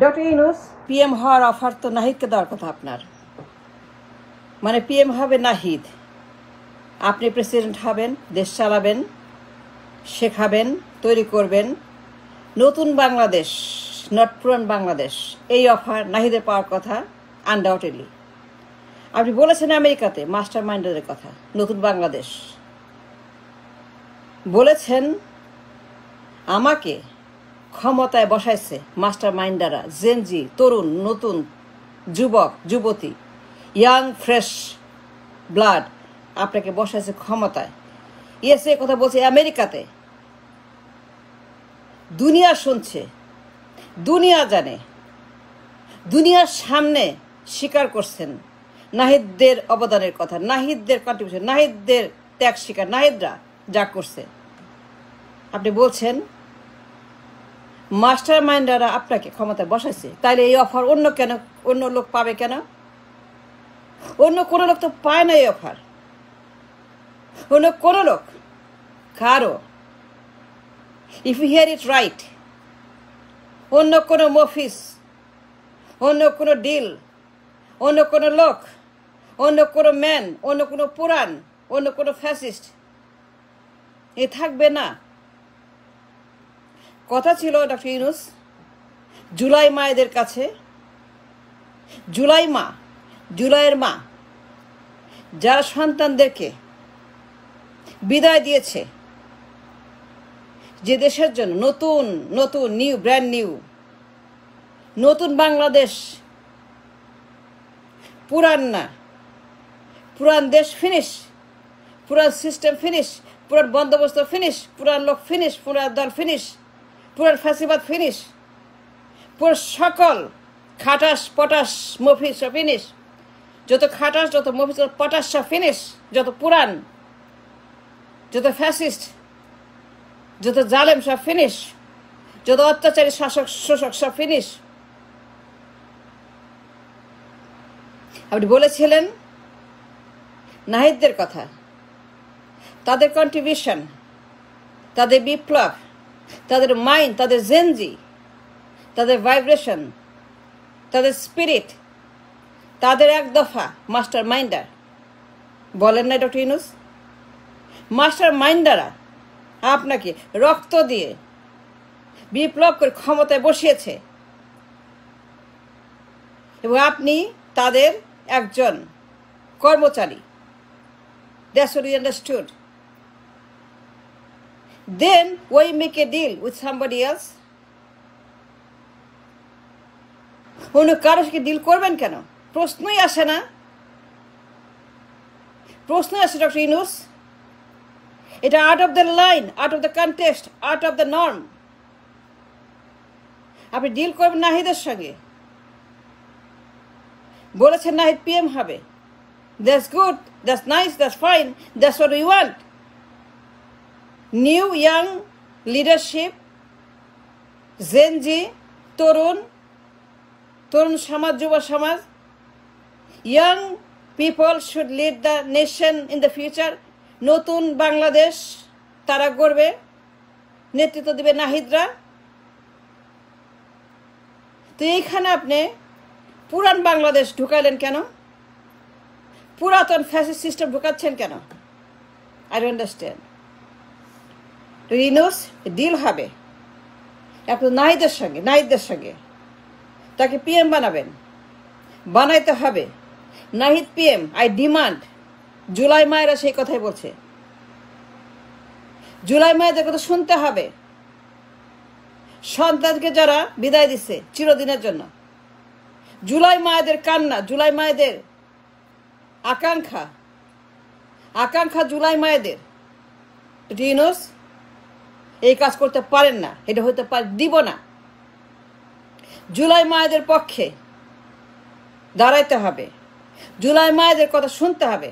Doctor Yunus PM হওয়ার offer তো নাহিদকে দেওয়ার কথা আপনার, মানে পিএম হবে নাহিদ, আপনি প্রেসিডেন্ট হবেন, দেশ চালাবেন, শেখাবেন, তৈরি করবেন নতুন বাংলাদেশ, নট পুরান বাংলাদেশ। এই অফার নাহিদের পাওয়ার কথা আনডাউটেডলি। আপনি বলেছেন আমেরিকাতে মাস্টার মাইন্ডের কথা, নতুন বাংলাদেশ বলেছেন। আমাকে ক্ষমতায় বসাইছে মাস্টার মাইন্ডাররা, জেনজি, তরুণ, নতুন যুবক যুবতী, ইয়াং ফ্রেশ ব্লাড আপনাকে বসাইছে ক্ষমতায়। ইয়েসে কথা বলছে আমেরিকাতে, দুনিয়া শুনছে, দুনিয়া জানে, দুনিয়ার সামনে স্বীকার করছেন নাহিদদের অবদানের কথা, নাহিদদের কন্ট্রিবিউশন, নাহিদদের ত্যাগ স্বীকার, নাহিদরা যা করছে। আপনি বলছেন মাস্টার মাইন্ডাররা আপনাকে ক্ষমতায় বসাইছে, তাইলে এই অফার অন্য কেন, অন্য লোক পাবে কেন? অন্য কোনো লোক তো পায় না এই অফার, অন্য কোনো লোক কারো। If you hear it right, অন্য কোনো মফিস, অন্য কোনো ডিল, অন্য কোনো লোক, অন্য কোনো ম্যান, অন্য কোনো পুরাণ, অন্য কোনো ফ্যাসিস্ট এ থাকবে না। কথা ছিল ডক্টর ইউনূস জুলাই মায়েদের কাছে, জুলাই মা, জুলাইয়ের মা যারা সন্তানদেরকে বিদায় দিয়েছে, যে দেশের জন্য নতুন নতুন নিউ ব্র্যান্ড নিউ নতুন বাংলাদেশ, পুরান না, পুরান দেশ ফিনিশ, পুরান সিস্টেম ফিনিশ, পুরান বন্দোবস্ত ফিনিশ, পুরান লোক ফিনিশ, পুরান দল ফিনিশ, পুরান ফাঁসিবাদ ফিনিশ, পুরো সকল খাটাস পটাস মফিস সব ফিনিশ, যত খাটাস যত মফিস যত পটাস সব ফিনিশ, যত পুরান, যত ফ্যাসিস্ট, যত জালেম সব ফিনিশ, যত অত্যাচারী শাসক শোষক সব ফিনিশ। আপনি বলেছিলেন নাহিদদের কথা, তাদের কন্ট্রিবিউশন, তাদের বিপ্লব, তাদের মাইন্ড, তাদের জেনজি, তাদের ভাইব্রেশন, তাদের স্পিরিট, তাদের এক দফা মাস্টার মাইন্ডার। বলেন না ডক্টর ইউনূস? মাস্টার মাইন্ডাররা আপনাকে রক্ত দিয়ে বিপ্লব করে ক্ষমতায় বসিয়েছে এবং আপনি তাদের একজন কর্মচারী। That's what we understood. Then why make a deal with somebody else? অন্য কারোর সাথে ডিল করবেন কেন? প্রশ্নই আসে না, প্রশ্নই আসে ডক্টর ইউনূস। এটা out of the line, out of the context, out of the norm. আপনি ডিল করবেন নাহিদের সঙ্গে, বলেছেন নাহিদ পিএম হবে। That's good, that's nice, that's fine, that's what we want. New young leadership, Gen Z, তরুণ, তরুণ সমাজ, যুব সমাজ, young people should lead the nation in the future. নতুন বাংলাদেশ তারা গড়বে, নেতৃত্ব দেবে নাহিদরা। তো এইখানে আপনি পুরান বাংলাদেশ ঢুকাইলেন কেন? পুরাতন ফ্যাসিস্ট সিস্টেম ঢুকাচ্ছেন কেন? I don't understand. তো ইউনূস ডিল হবে এখন নাহিদের সঙ্গে, নাহিদদের সঙ্গে, তাকে পিএম বানাবেন, বানাইতে হবে। Nahid PM, I demand. July মায়েরা সেই কথাই বলছে, জুলাই মায়েদের কথা শুনতে হবে। সন্তানকে যারা বিদায় দিচ্ছে চিরদিনের জন্য, জুলাই মায়েদের কান্না, জুলাই মায়েদের আকাঙ্ক্ষা, আকাঙ্ক্ষা জুলাই মায়েদের। ইউনূস এই কাজ করতে পারেন না, এটা হতে দিব না। জুলাই মায়েদের পক্ষে দাঁড়াইতে হবে, জুলাই মায়েদের কথা শুনতে হবে।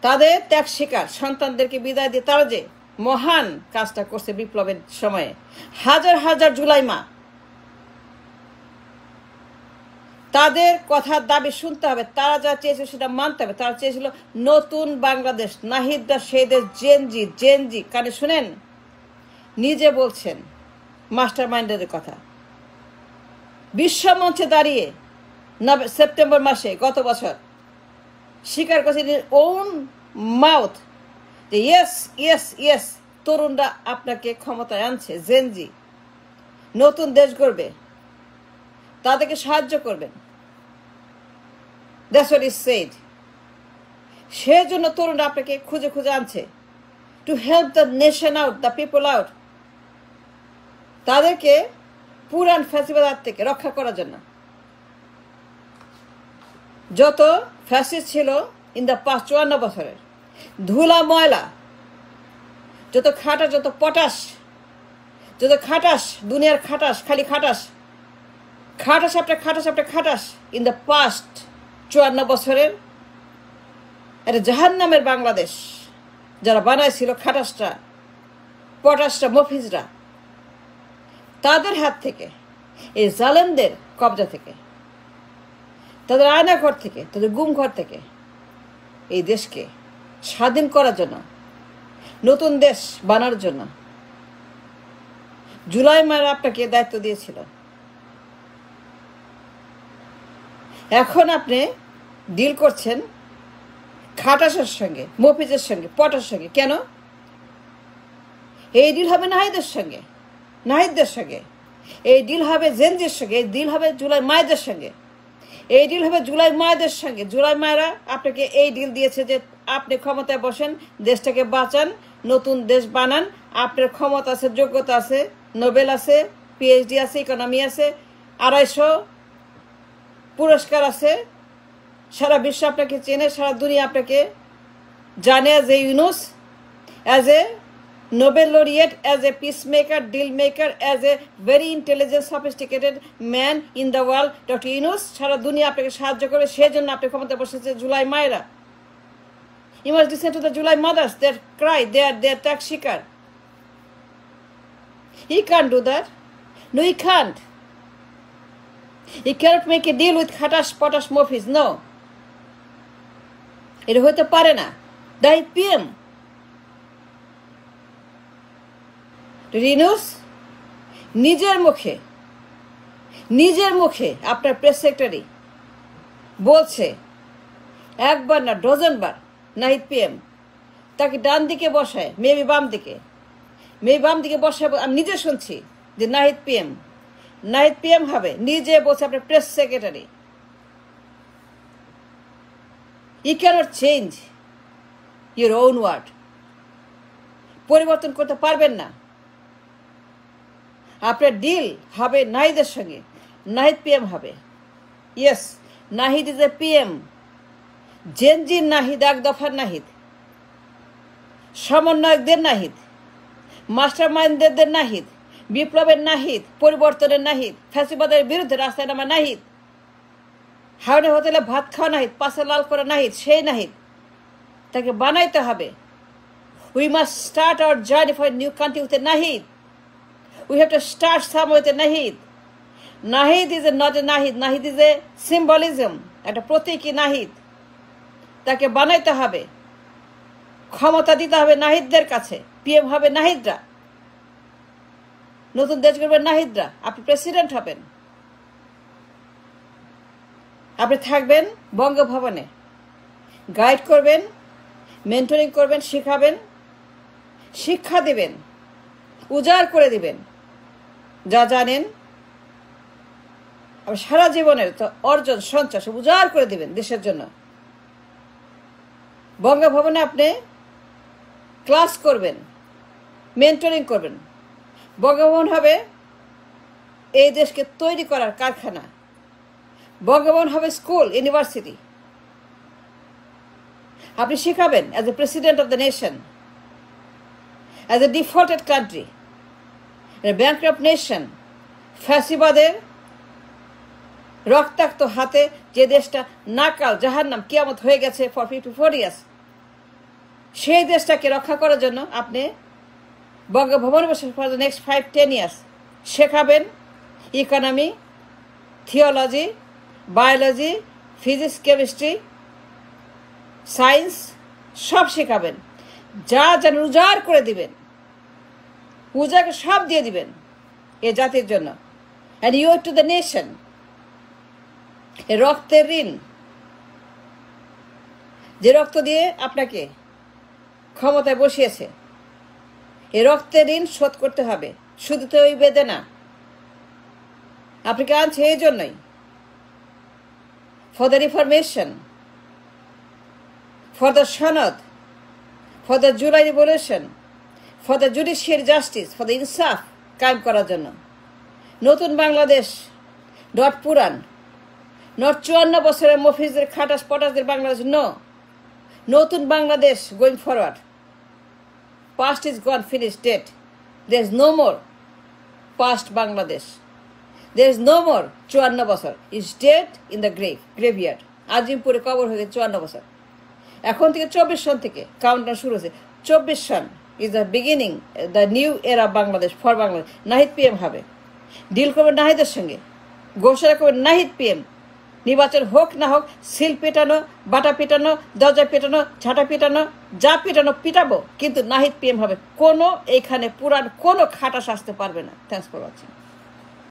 তাদের ত্যাগ স্বীকার, সন্তানদেরকে বিদায় দিয়ে তারা যে মহান কাজটা করছে বিপ্লবের সময়ে, হাজার হাজার জুলাই মা, তাদের কথার দাবি শুনতে হবে। তারা যা চেয়েছিল সেটা মানতে হবে। তারা চেয়েছিল নতুন বাংলাদেশ। নাহিদরা সেই দেশ, জেনজি, জেনজি কানে শুনেন, নিজে বলছেন মাস্টার মাইন্ডের কথা। বিশ্ব মঞ্চে দাঁড়িয়ে সেপ্টেম্বর মাসে গত বছর স্বীকার করেছেন ওন মাউথ যে ইয়েস ইয়েস ইয়েস, তরুণরা আপনাকে ক্ষমতায় আনছে, জেনজি নতুন দেশ গড়বে, তাদেরকে সাহায্য করবেন। That's what is said. সেজন্য তরুণরা আপনাকে খুঁজে খুঁজে আনছে, to help the nation out, the people out, তাদেরকে পুরান ফ্যাসিবাদ থেকে রক্ষা করার জন্য। যত ফ্যাসিস্ট ছিল ইন দ্য পাস্ট 54 বছরের, ধুলা ময়লা, যত খাটাস, যত পটাশ, যত খাটাস, দুনিয়ার খাটাস, খালি খাটাস, খাটাস আপনি খাটাস আপনি খাটাস ইন দ্য পাস্ট 54 বছরের একটা জাহান্নামের বাংলাদেশ যারা বানাইছিল, খাটাসটা, পটাশটা, মফিজরা, তাদের হাত থেকে, এই জালেমদের কবজা থেকে, তাদের আয়নাঘর থেকে, তাদের গুমঘর থেকে এই দেশকে স্বাধীন করার জন্য, নতুন দেশ বানার জন্য জুলাই মায়ের আপনাকে দায়িত্ব দিয়েছিল। এখন আপনি ডিল করছেন খাটাসের সঙ্গে, মফিজের সঙ্গে, পটাশের সঙ্গে। কেন? এই ডিল হবে নাহিদের সঙ্গে, নাহিদদের সঙ্গে, এই ডিল হবে জেনজির সঙ্গে, এই ডিল হবে জুলাই মায়েদের সঙ্গে, এই ডিল হবে জুলাই মায়েদের সঙ্গে। জুলাই মায়েরা আপনাকে এই ডিল দিয়েছে যে আপনি ক্ষমতায় বসেন, দেশটাকে বাঁচান, নতুন দেশ বানান, আপনার ক্ষমতা আছে, যোগ্যতা আছে, নোবেল আছে, পিএইচডি আছে, ইকোনমি আছে, 250 পুরস্কার আছে, সারা বিশ্ব আপনাকে চেনে, সারা দুনিয়া আপনাকে জানে as a Yunus, as a Nobel laureate, as a peacemaker, deal maker, as a very intelligent, sophisticated man in the world. Dr. Yunus সারা দুনিয়া আপনাকে সাহায্য করে, সেজন্য আপনি ক্ষমতায় বসেছে জুলাই মায়েরা। You must listen to the July mothers, their cry, their ত্যাগ শিকার। He can't do that. No, he can't. He cannot make a deal with Khatash, Potash, Mofis. No. এটা হতে পারে না। The PM রিনুস নিজের মুখে আপনার প্রেস সেক্রেটারি বলছে, একবার না ডজনবার, নাহিদ পিএম তাকে ডান দিকে বসায়, মেবি বাম দিকে বসায়। আমি নিজে শুনছি যে নাহিদ পিএম হবে, নিজে বলছে আপনার press secretary. You can't change your own word, পরিবর্তন করতে পারবেন না। আপনার ডিল হবে নাহিদের সঙ্গে, নাহিদ পিএম হবে। Yes, Nahid is a PM, জেনজির নাহিদ, এক দফার নাহিদ, সমন্বয়কদের নাহিদ, মাস্টার মাইন্ডদের নাহিদ, বিপ্লবের নাহিদ, পরিবর্তনের নাহিদ, ফ্যাসিবাদের বিরুদ্ধে রাস্তায় নামা নাহিদ, হাওড়ে হোটেলে ভাত খাওয়া নাহিদ, পাশে লাল করা নাহিদ, সেই নাহিদ তাকে বানাইতে হবে। We must start our journey for new country with a Nahid. We have to start somewhere with a Nahid. Nahid is not a Nahid. Nahid is a symbolism. একটা প্রতীকী নাহিদ তাকে বানাইতে হবে, ক্ষমতা দিতে হবে নাহিদদের কাছে। পিএম হবে নাহিদরা, নতুন দেশ গড়বেন নাহিদরা। আপনি প্রেসিডেন্ট হবেন, আপনি থাকবেন বঙ্গভবনে, গাইড করবেন, মেন্টরিং করবেন, শিখাবেন, শিক্ষা দিবেন, উজাড় করে দিবেন যা জানেন, সারা জীবনের তো অর্জন সঞ্চয় সব উজাড় করে দিবেন দেশের জন্য। বঙ্গভবনে আপনি ক্লাস করবেন, মেন্টরিং করবেন। বঙ্গভবন হবে এই দেশকে তৈরি করার কারখানা। বঙ্গভবন হবে স্কুল, ইউনিভার্সিটি। আপনি শিখাবেন as a president of the nation, as a defaulted country, a bankrupt nation, ফ্যাসিবাদের রক্তাক্ত হাতে যে দেশটা নাকাল জাহান্নাম কিয়ামত হয়ে গেছে ফর 54 years, সেই দেশটাকে রক্ষা করার জন্য আপনি বঙ্গভবনে বসে ফর দ্য নেক্সট 5-10 years শেখাবেন economy, theology, biology, physics, chemistry, science সব শেখাবেন। যা জানেন উজাড় করে দিবেন, পূজাকে সব দিয়ে দিবেন এ জাতির জন্য। And you to the nation. এ রক্তের ঋণ, যে রক্ত দিয়ে আপনাকে ক্ষমতায় বসিয়েছে, এ রক্তের ঋণ শোধ করতে হবে। শুধু তো ওই বেদনা আপনাকে আনছে এই জন্যই, for the reformation, for the সনদ, for the July revolution, for the judiciary justice, for the ইনসাফ কায়েম করার জন্য। নতুন বাংলাদেশ, নট পুরান, নট 54 বছরের মফিজদের খাটাস পটাসদের বাংলাদেশ, নো, নতুন Bangladesh going forward. Past is gone, finished, dead. There is no more past Bangladesh. There is no more 54 বছর, is dead in the graveyard. আজিমপুরে কবর হয়ে গেছে 54 বছর। এখন থেকে 24 সন থেকে কাউন্টডাউন শুরু হয়েছে। 24 সন is the beginning, the new এরা বাংলাদেশ, ফর বাংলাদেশ। নাহিদ পিএম হবে, ডিল করবেন নাহিদের সঙ্গে, ঘোষণা করবেন নাহিদ পিএম। নির্বাচন হোক না হোক, সিল পেটানো, বাটা পেটানো, দরজা পেটানো, ঝাঁটা পেটানো, যা পেটানো পিটাবো, কিন্তু নাহিদ পিএম হবে। কোনো এখানে পুরান কোনো খাটাস আসতে পারবে না। Thanks for watching.